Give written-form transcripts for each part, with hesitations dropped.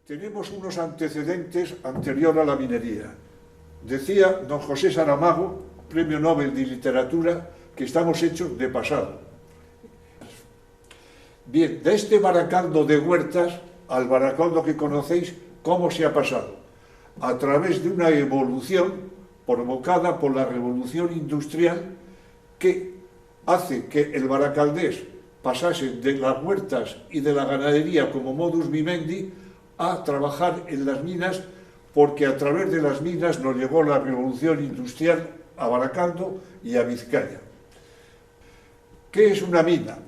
Tenemos unos antecedentes anterior a la minería. Decía don José Saramago, Premio Nobel de Literatura, que estamos hechos de pasado. Bien, de este Baracaldo de Huertas al Baracaldo que conocéis, ¿cómo se ha pasado? A través de una evolución provocada por la revolución industrial que hace que el baracaldés pasase de las huertas y de la ganadería como modus vivendi a trabajar en las minas, porque a través de las minas nos llegó la revolución industrial a Baracaldo y a Vizcaya. ¿Qué es una mina?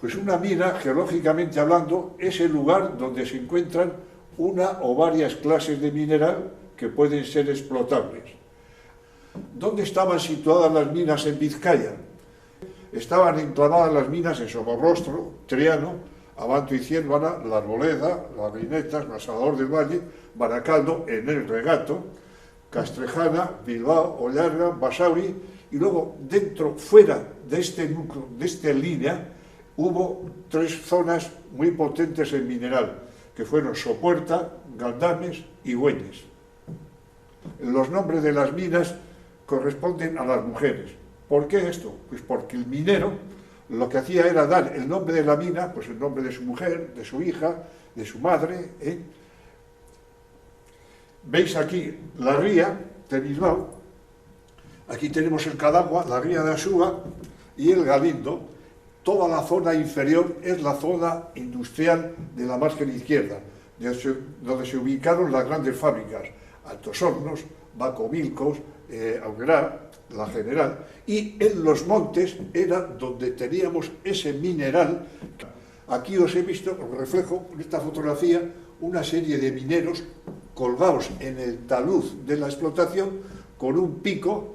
Pues una mina, geológicamente hablando, es el lugar donde se encuentran una o varias clases de mineral que pueden ser explotables. ¿Dónde estaban situadas las minas en Vizcaya? Estaban enclavadas las minas en Somorrostro, Triano, Abanto y Ciérvana, La Arboleda, Las Rinetas, Salvador del Valle, Baracaldo, en el Regato, Castrejana, Bilbao, Ollarga, Basauri, y luego dentro, fuera de este núcleo, de esta línea, hubo tres zonas muy potentes en mineral, que fueron Sopuerta, Galdames y Güeñes. Los nombres de las minas corresponden a las mujeres. ¿Por qué esto? Pues porque el minero lo que hacía era dar el nombre de la mina, pues el nombre de su mujer, de su hija, de su madre. Veis aquí la ría de Bilbao, aquí tenemos el Cadagua, la ría de Asúa y el Galindo. Toda la zona inferior es la zona industrial de la margen izquierda, donde se ubicaron las grandes fábricas, Altos Hornos, Bacovilcos, Auguerá, La General, y en los montes era donde teníamos ese mineral. Aquí os he visto, os reflejo en esta fotografía, una serie de mineros colgados en el talud de la explotación con un pico,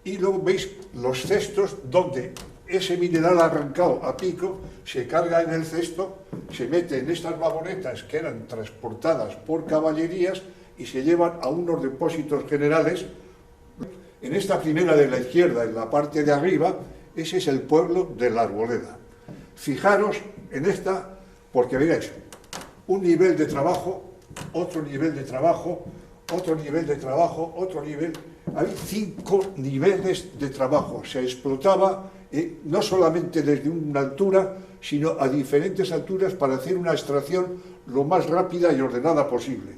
y luego veis los cestos donde ese mineral arrancado a pico se carga en el cesto, se mete en estas vagonetas que eran transportadas por caballerías y se llevan a unos depósitos generales. En esta primera de la izquierda, en la parte de arriba, ese es el pueblo de La Arboleda. Fijaros en esta, porque veréis, un nivel de trabajo, otro nivel de trabajo, otro nivel de trabajo, otro nivel. Hay 5 niveles de trabajo. Se explotaba no solamente desde una altura, sino a diferentes alturas para hacer una extracción lo más rápida y ordenada posible.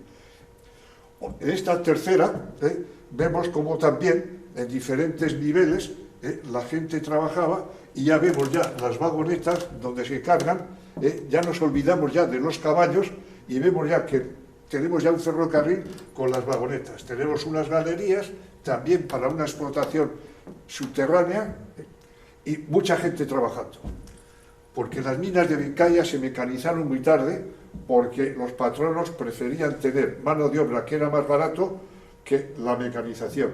En esta tercera vemos como también en diferentes niveles la gente trabajaba, y ya vemos ya las vagonetas donde se cargan, ya nos olvidamos ya de los caballos y vemos ya que tenemos ya un ferrocarril con las vagonetas. Tenemos unas galerías también para una explotación subterránea y mucha gente trabajando. Porque las minas de Vizcaya se mecanizaron muy tarde, porque los patronos preferían tener mano de obra que era más barato que la mecanización.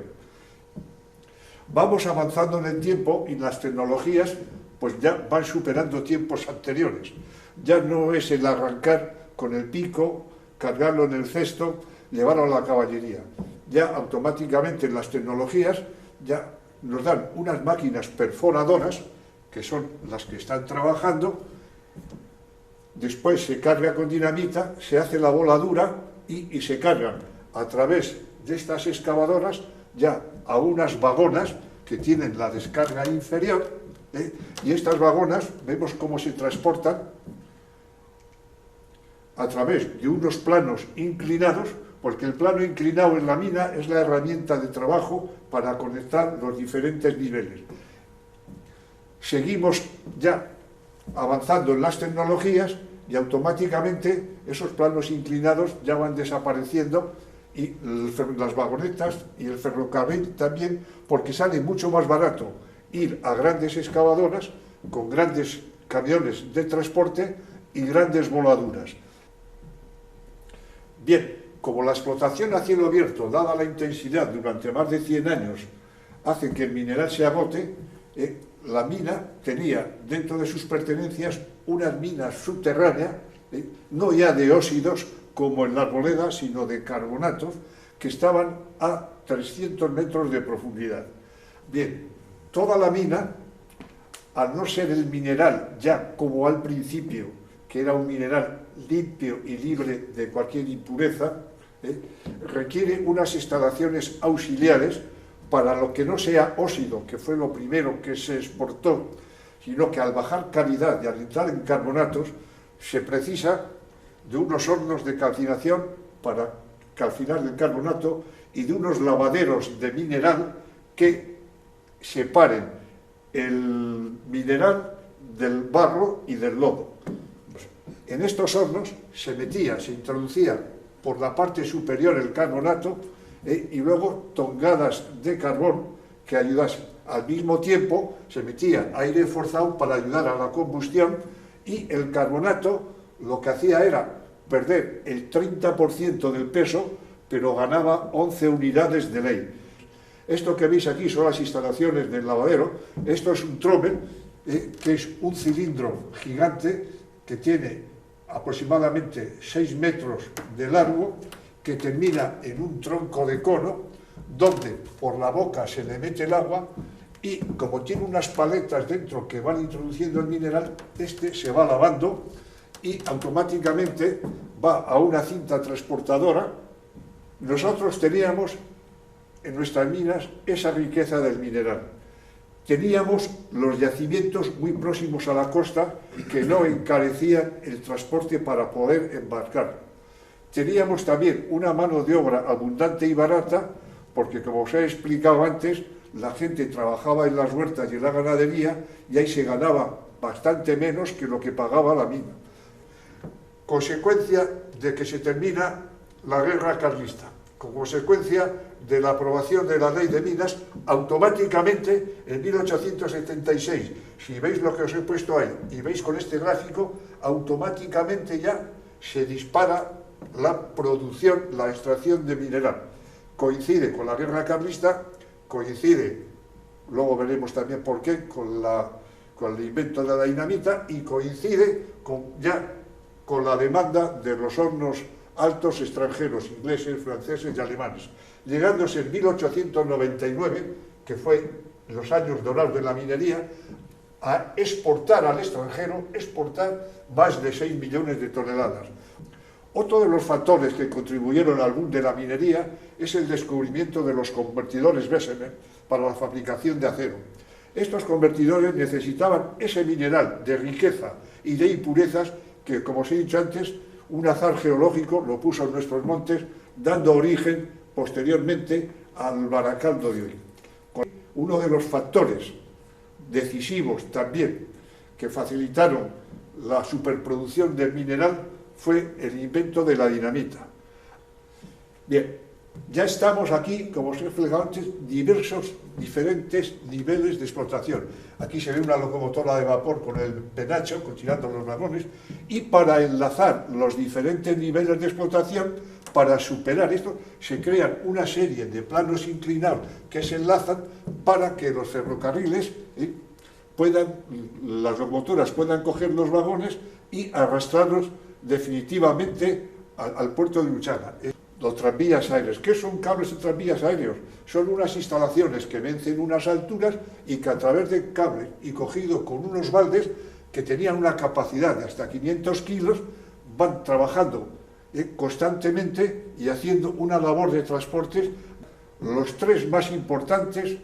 Vamos avanzando en el tiempo y las tecnologías pues ya van superando tiempos anteriores. Ya no es el arrancar con el pico, cargarlo en el cesto, llevarlo a la caballería. Ya automáticamente las tecnologías ya nos dan unas máquinas perforadoras, que son las que están trabajando. Después se carga con dinamita, se hace la voladura y se cargan a través de estas excavadoras ya a unas vagonas que tienen la descarga inferior, y estas vagonas vemos cómo se transportan a través de unos planos inclinados, porque el plano inclinado en la mina es la herramienta de trabajo para conectar los diferentes niveles. Seguimos ya avanzando en las tecnologías y automáticamente esos planos inclinados ya van desapareciendo, y las vagonetas y el ferrocarril también, porque sale mucho más barato ir a grandes excavadoras con grandes camiones de transporte y grandes voladuras. Bien, como la explotación a cielo abierto, dada la intensidad durante más de 100 años, hace que el mineral se agote, la mina tenía dentro de sus pertenencias unas minas subterráneas, no ya de óxidos como en La Arboleda, sino de carbonatos, que estaban a 300 metros de profundidad. Bien, toda la mina, al no ser el mineral ya como al principio, que era un mineral limpio y libre de cualquier impureza, requiere unas instalaciones auxiliares para lo que no sea óxido, que fue lo primero que se exportó, sino que al bajar calidad y al entrar en carbonatos, se precisa de unos hornos de calcinación para calcinar el carbonato y de unos lavaderos de mineral que separen el mineral del barro y del lodo. En estos hornos se introducía por la parte superior el carbonato y luego tongadas de carbón que ayudasen. Al mismo tiempo se metía aire forzado para ayudar a la combustión y el carbonato lo que hacía era perder el 30% del peso, pero ganaba 11 unidades de ley. Esto que veis aquí son las instalaciones del lavadero. Esto es un trommel, que es un cilindro gigante que tiene aproximadamente 6 metros de largo, que termina en un tronco de cono, donde por la boca se le mete el agua y como tiene unas paletas dentro que van introduciendo el mineral, este se va lavando y automáticamente va a una cinta transportadora. Nosotros teníamos en nuestras minas esa riqueza del mineral. Teníamos los yacimientos muy próximos a la costa que no encarecían el transporte para poder embarcar. Teníamos también una mano de obra abundante y barata, porque como os he explicado antes, la gente trabajaba en las huertas y en la ganadería y ahí se ganaba bastante menos que lo que pagaba la mina. Consecuencia de que se termina la guerra carlista, como consecuencia de la aprobación de la ley de minas, automáticamente en 1876, si veis lo que os he puesto ahí y veis con este gráfico, automáticamente ya se dispara la producción, la extracción de mineral. Coincide con la guerra carlista, coincide, luego veremos también por qué, con el invento de la dinamita y coincide con la demanda de los hornos altos extranjeros, ingleses, franceses y alemanes, llegándose en 1899, que fue los años dorados de la minería, a exportar al extranjero, más de 6 millones de toneladas. Otro de los factores que contribuyeron al boom de la minería es el descubrimiento de los convertidores Bessemer para la fabricación de acero. Estos convertidores necesitaban ese mineral de riqueza y de impurezas que, como os he dicho antes, un azar geológico lo puso en nuestros montes, dando origen posteriormente al Baracaldo de hoy. Uno de los factores decisivos también que facilitaron la superproducción del mineral fue el invento de la dinamita. Bien, ya estamos aquí, como os he explicado antes, diferentes niveles de explotación. Aquí se ve una locomotora de vapor con el penacho, tirando los vagones, y para enlazar los diferentes niveles de explotación, para superar esto, se crean una serie de planos inclinados que se enlazan para que los ferrocarriles las locomotoras puedan coger los vagones y arrastrarlos definitivamente al puerto de Luchana. Los tranvías aéreos. ¿Qué son cables de tranvías aéreos? Son unas instalaciones que vencen unas alturas y que a través de cables y cogido con unos baldes que tenían una capacidad de hasta 500 kilos, van trabajando constantemente y haciendo una labor de transportes. Los tres más importantes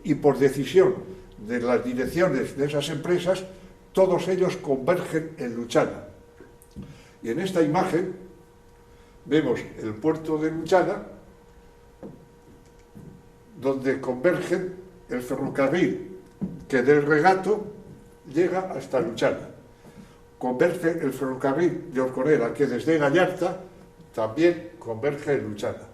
y por decisión de las direcciones de esas empresas, todos ellos convergen en Luchana. Y en esta imagen vemos el puerto de Luchana, donde convergen el ferrocarril que del Regato llega hasta Luchana. Converge el ferrocarril de Orconera, que desde Gallarta también converge en Luchana.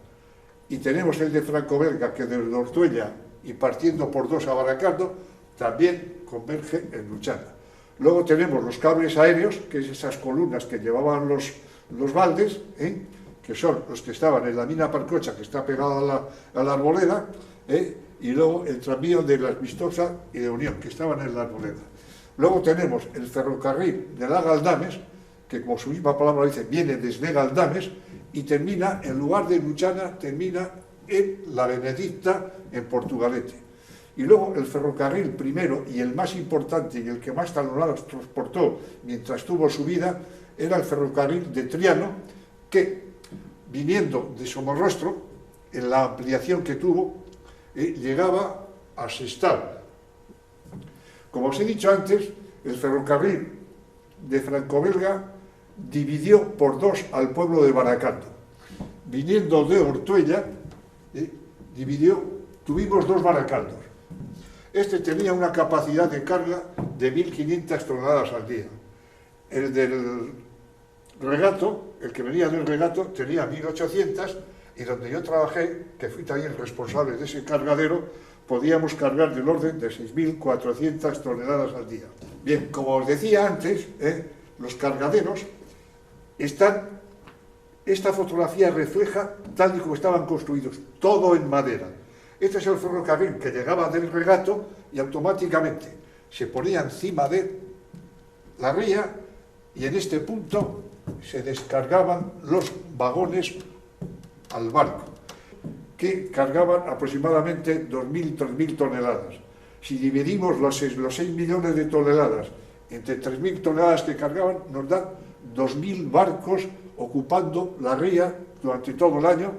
Y tenemos el de Francoberga, que desde Ortuella y partiendo por dos a Baracaldo, también converge en Luchana. Luego tenemos los cables aéreos, que es esas columnas que llevaban los baldes, que son los que estaban en la mina Parcocha, que está pegada a la arboleda, y luego el tranvía de Las Vistosas y de Unión, que estaban en la arboleda. Luego tenemos el ferrocarril de la Galdames, que como su misma palabra dice, viene desde Galdames y termina, en lugar de Luchana, termina en la Benedicta, en Portugalete. Y luego el ferrocarril primero y el más importante y el que más toneladas transportó mientras tuvo su vida era el ferrocarril de Triano, que viniendo de Somorrostro, en la ampliación que tuvo, llegaba a Sestao. Como os he dicho antes, el ferrocarril de Franco-Belga dividió por dos al pueblo de Baracaldo. Viniendo de Ortuella, tuvimos dos Baracaldos. Este tenía una capacidad de carga de 1.500 toneladas al día. El del Regato, el que venía del Regato, tenía 1.800, y donde yo trabajé, que fui también responsable de ese cargadero, podíamos cargar del orden de 6.400 toneladas al día. Bien, como os decía antes, los cargaderos esta fotografía refleja tal y como estaban construidos, todo en madera. Este es el ferrocarril que llegaba del Regato y automáticamente se ponía encima de la ría y en este punto se descargaban los vagones al barco, que cargaban aproximadamente 2.000, 3.000 toneladas. Si dividimos los 6 millones de toneladas entre 3.000 toneladas que cargaban, nos dan 2.000 barcos ocupando la ría durante todo el año.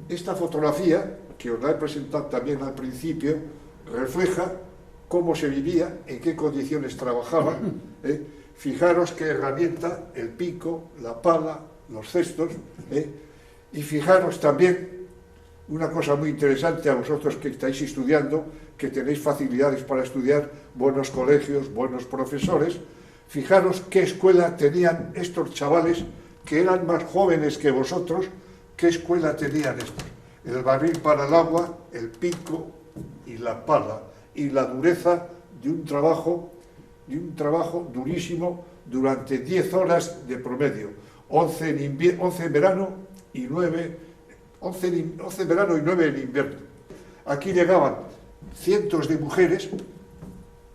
Esta fotografía, que os la he presentado también al principio, refleja cómo se vivía, en qué condiciones trabajaban. Fijaros qué herramienta, el pico, la pala, los cestos, y fijaros también una cosa muy interesante a vosotros que estáis estudiando, que tenéis facilidades para estudiar, buenos colegios, buenos profesores. Fijaros qué escuela tenían estos chavales que eran más jóvenes que vosotros, qué escuela tenían estos. El barril para el agua, el pico y la pala, y la dureza de un trabajo durísimo durante 10 horas de promedio, 11 en verano y 9, 11 en verano y 9 en invierno. Aquí llegaban cientos de mujeres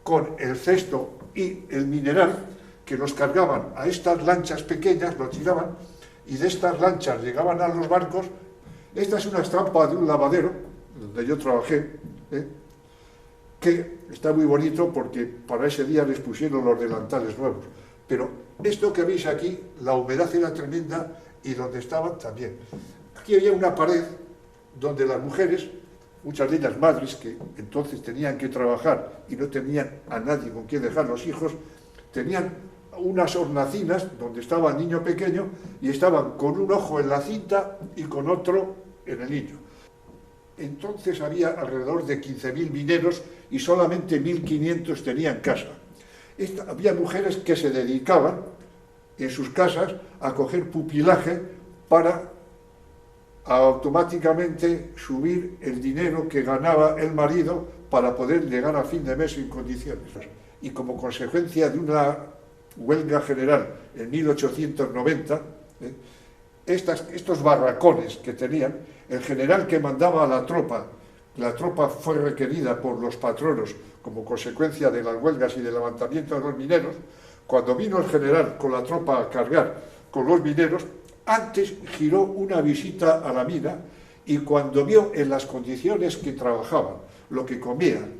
con el cesto y el mineral, que los cargaban a estas lanchas pequeñas, lo tiraban, y de estas lanchas llegaban a los barcos. Esta es una estampa de un lavadero, donde yo trabajé, que está muy bonito porque para ese día les pusieron los delantales nuevos. Pero esto que veis aquí, la humedad era tremenda y donde estaban también. Aquí había una pared donde las mujeres, muchas de ellas madres que entonces tenían que trabajar y no tenían a nadie con quien dejar los hijos, tenían unas hornacinas donde estaba el niño pequeño y estaban con un ojo en la cinta y con otro en el niño. Entonces había alrededor de 15.000 mineros y solamente 1.500 tenían casa. Había mujeres que se dedicaban en sus casas a coger pupilaje para automáticamente subir el dinero que ganaba el marido para poder llegar a fin de mes en condiciones. Y como consecuencia de una huelga general en 1890, estos barracones que tenían, el general que mandaba a la tropa fue requerida por los patronos como consecuencia de las huelgas y del levantamiento de los mineros. Cuando vino el general con la tropa a cargar con los mineros, antes giró una visita a la mina y cuando vio en las condiciones que trabajaban, lo que comían,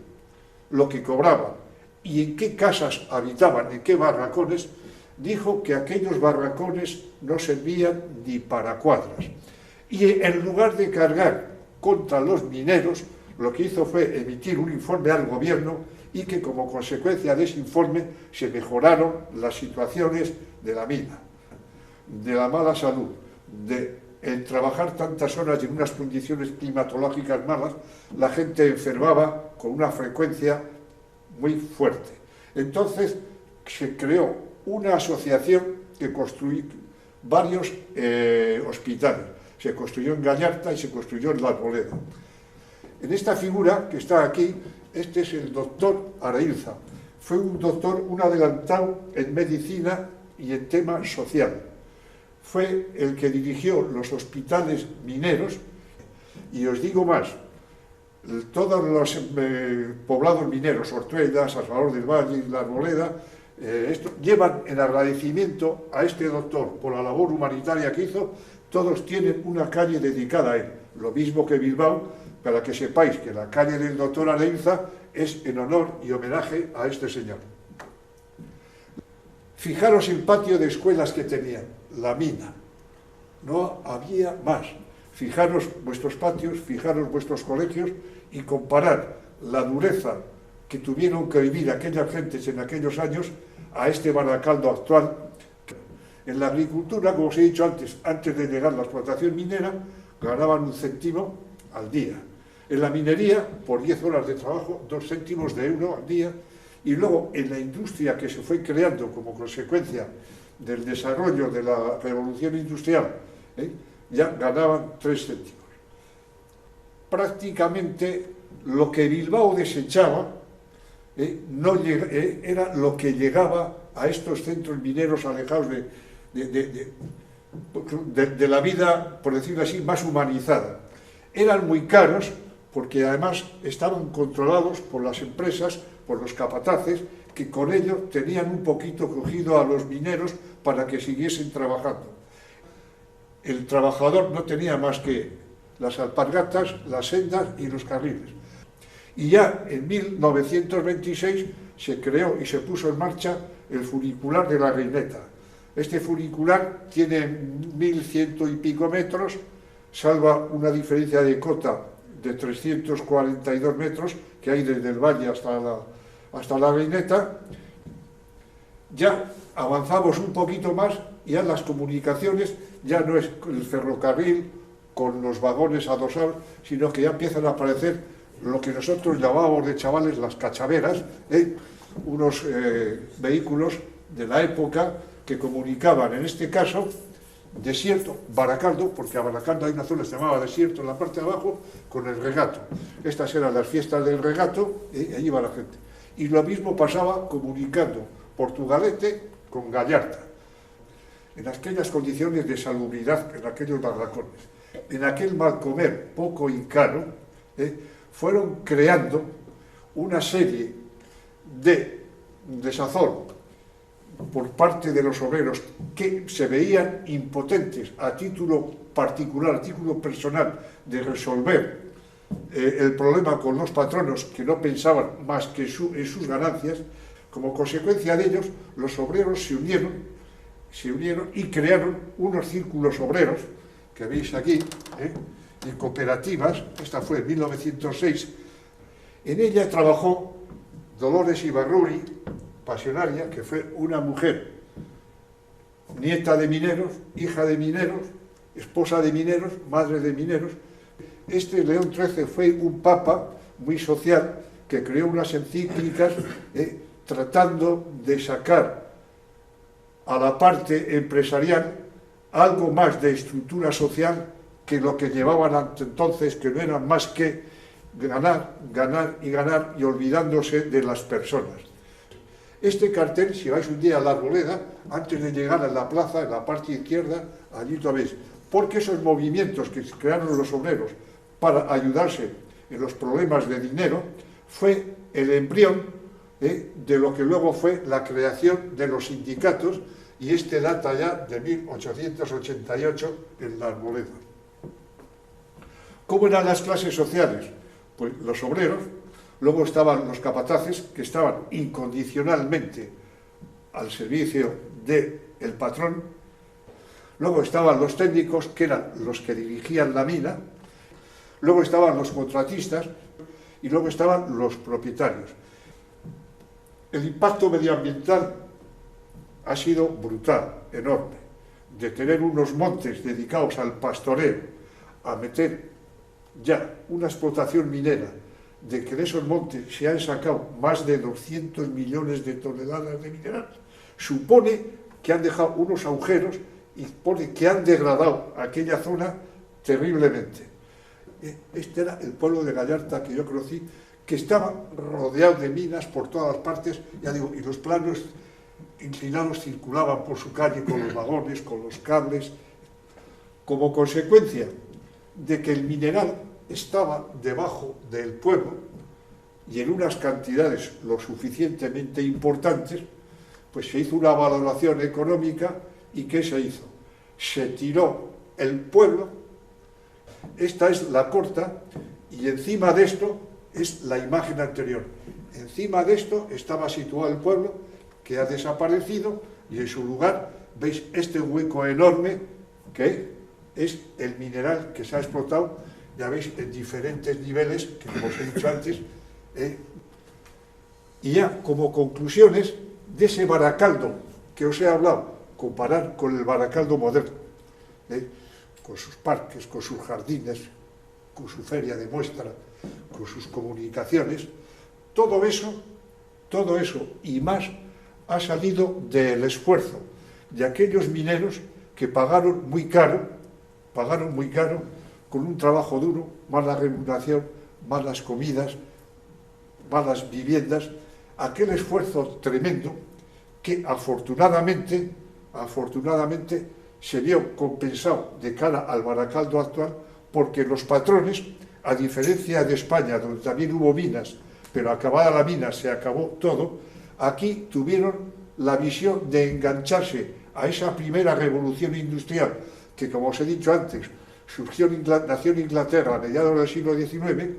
lo que cobraban y en qué casas habitaban, en qué barracones, dijo que aquellos barracones no servían ni para cuadras. Y en lugar de cargar contra los mineros, lo que hizo fue emitir un informe al gobierno y que como consecuencia de ese informe se mejoraron las situaciones de la mina, de la mala salud, de el trabajar tantas horas en unas condiciones climatológicas malas, la gente enfermaba con una frecuencia muy fuerte. Entonces se creó una asociación que construyó varios hospitales. Se construyó en Gallarta y se construyó en La Arboleda. En esta figura que está aquí, este es el doctor Arailza. Fue un doctor, un adelantado en medicina y en tema social. Fue el que dirigió los hospitales mineros, y os digo más, todos los poblados mineros, Ortuella, San Salvador del Valle y La Arboleda, llevan en agradecimiento a este doctor por la labor humanitaria que hizo. Todos tienen una calle dedicada a él, lo mismo que Bilbao, para que sepáis que la calle del doctor Arailza es en honor y homenaje a este señor. Fijaros el patio de escuelas que tenían, la mina. No había más. Fijaros vuestros patios, fijaros vuestros colegios y comparar la dureza que tuvieron que vivir aquellas gentes en aquellos años a este Baracaldo actual. En la agricultura, como os he dicho antes de llegar a la explotación minera, ganaban 1 céntimo al día. En la minería, por 10 horas de trabajo, 2 céntimos de euro al día. Y luego, en la industria que se fue creando como consecuencia del desarrollo de la revolución industrial, ya ganaban 3 céntimos. Prácticamente lo que Bilbao desechaba era lo que llegaba a estos centros mineros alejados de la vida, por decirlo así, más humanizada. Eran muy caros porque además estaban controlados por las empresas, por los capataces, que con ello tenían un poquito cogido a los mineros para que siguiesen trabajando. El trabajador no tenía más que las alpargatas, las sendas y los carriles. Y ya en 1926 se creó y se puso en marcha el funicular de la Reineta. Este funicular tiene 1.100 y pico metros, salva una diferencia de cota de 342 metros que hay desde el valle hasta la Reineta. Ya avanzamos un poquito más y ya las comunicaciones ya no es el ferrocarril con los vagones adosados, sino que ya empiezan a aparecer lo que nosotros llamábamos de chavales las cachaveras, unos vehículos de la época que comunicaban, en este caso, Desierto, Baracaldo, porque a Baracaldo hay una zona que se llamaba Desierto en la parte de abajo, con el regato. Estas eran las fiestas del regato, y allí iba la gente. Y lo mismo pasaba comunicando Portugalete con Gallarta, en aquellas condiciones de salubridad, en aquellos barracones, en aquel mal comer poco y caro, fueron creando una serie de desazón por parte de los obreros que se veían impotentes a título particular, a título personal, de resolver el problema con los patronos que no pensaban más que en sus ganancias. Como consecuencia de ellos, los obreros se unieron y crearon unos círculos obreros, que veis aquí, y cooperativas. Esta fue en 1906. En ella trabajó Dolores Ibarruri, Pasionaria, que fue una mujer, nieta de mineros, hija de mineros, esposa de mineros, madre de mineros. Este León XIII fue un papa muy social que creó unas encíclicas tratando de sacar a la parte empresarial algo más de estructura social que lo que llevaban hasta entonces, que no eran más que ganar, ganar y ganar, y olvidándose de las personas. Este cartel, si vais un día a la Arboleda, antes de llegar a la plaza, en la parte izquierda, allí lo veis, porque esos movimientos que crearon los obreros para ayudarse en los problemas de dinero, fue el embrión de lo que luego fue la creación de los sindicatos, y este data ya de 1888 en la Arboleda. ¿Cómo eran las clases sociales? Pues los obreros, luego estaban los capataces, que estaban incondicionalmente al servicio del patrón, luego estaban los técnicos, que eran los que dirigían la mina, luego estaban los contratistas y luego estaban los propietarios. El impacto medioambiental ha sido brutal, enorme, de tener unos montes dedicados al pastoreo, a meter ya una explotación minera, de que de esos montes se han sacado más de 200 millones de toneladas de mineral, supone que han dejado unos agujeros y pone que han degradado aquella zona terriblemente. Este era el pueblo de Gallarta que yo conocí, que estaba rodeado de minas por todas las partes, ya digo, y los planos inclinados circulaban por su calle con los vagones, con los cables, como consecuencia de que el mineral estaba debajo del pueblo y en unas cantidades lo suficientemente importantes, pues se hizo una valoración económica. ¿Y qué se hizo? Se tiró el pueblo. Esta es la corta, y encima de esto es la imagen anterior. Encima de esto estaba situado el pueblo, que ha desaparecido. y en su lugar veis este hueco enorme que es el mineral que se ha explotado, ya veis, en diferentes niveles, que como os he dicho antes, y ya como conclusiones de ese Baracaldo que os he hablado, comparar con el Baracaldo moderno, con sus parques, con sus jardines, con su feria de muestra, con sus comunicaciones, todo eso y más ha salido del esfuerzo de aquellos mineros que pagaron muy caro, con un trabajo duro, mala remuneración, malas comidas, malas viviendas, aquel esfuerzo tremendo que afortunadamente se vio compensado de cara al Baracaldo actual, porque los patrones, a diferencia de España, donde también hubo minas, pero acabada la mina se acabó todo, aquí tuvieron la visión de engancharse a esa primera revolución industrial, que como os he dicho antes, nació en Inglaterra a mediados del siglo XIX,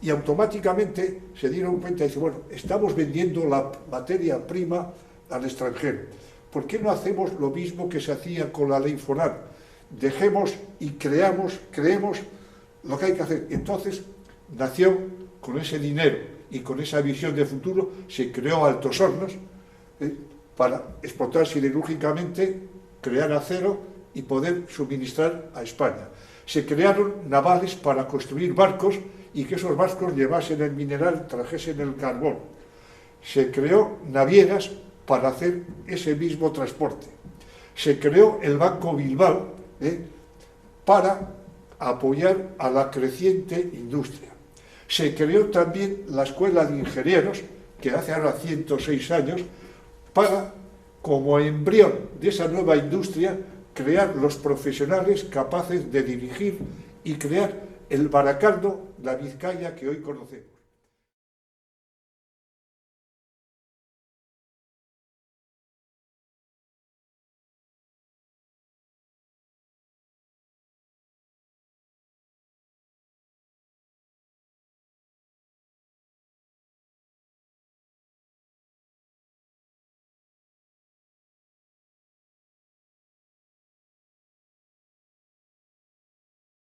y automáticamente se dieron cuenta y dicen, bueno, estamos vendiendo la materia prima al extranjero. ¿Por qué no hacemos lo mismo que se hacía con la ley Fonar? Dejemos y creemos lo que hay que hacer. Entonces nació, con ese dinero y con esa visión de futuro, se creó Altos Hornos para explotar siderúrgicamente, crear acero y poder suministrar a España. Se crearon navales para construir barcos y que esos barcos llevasen el mineral, trajesen el carbón. Se creó navieras para hacer ese mismo transporte. Se creó el Banco Bilbao para apoyar a la creciente industria. Se creó también la Escuela de Ingenieros, que hace ahora 106 años, para, como embrión de esa nueva industria, crear los profesionales capaces de dirigir y crear el Baracaldo, la Vizcaya que hoy conocemos.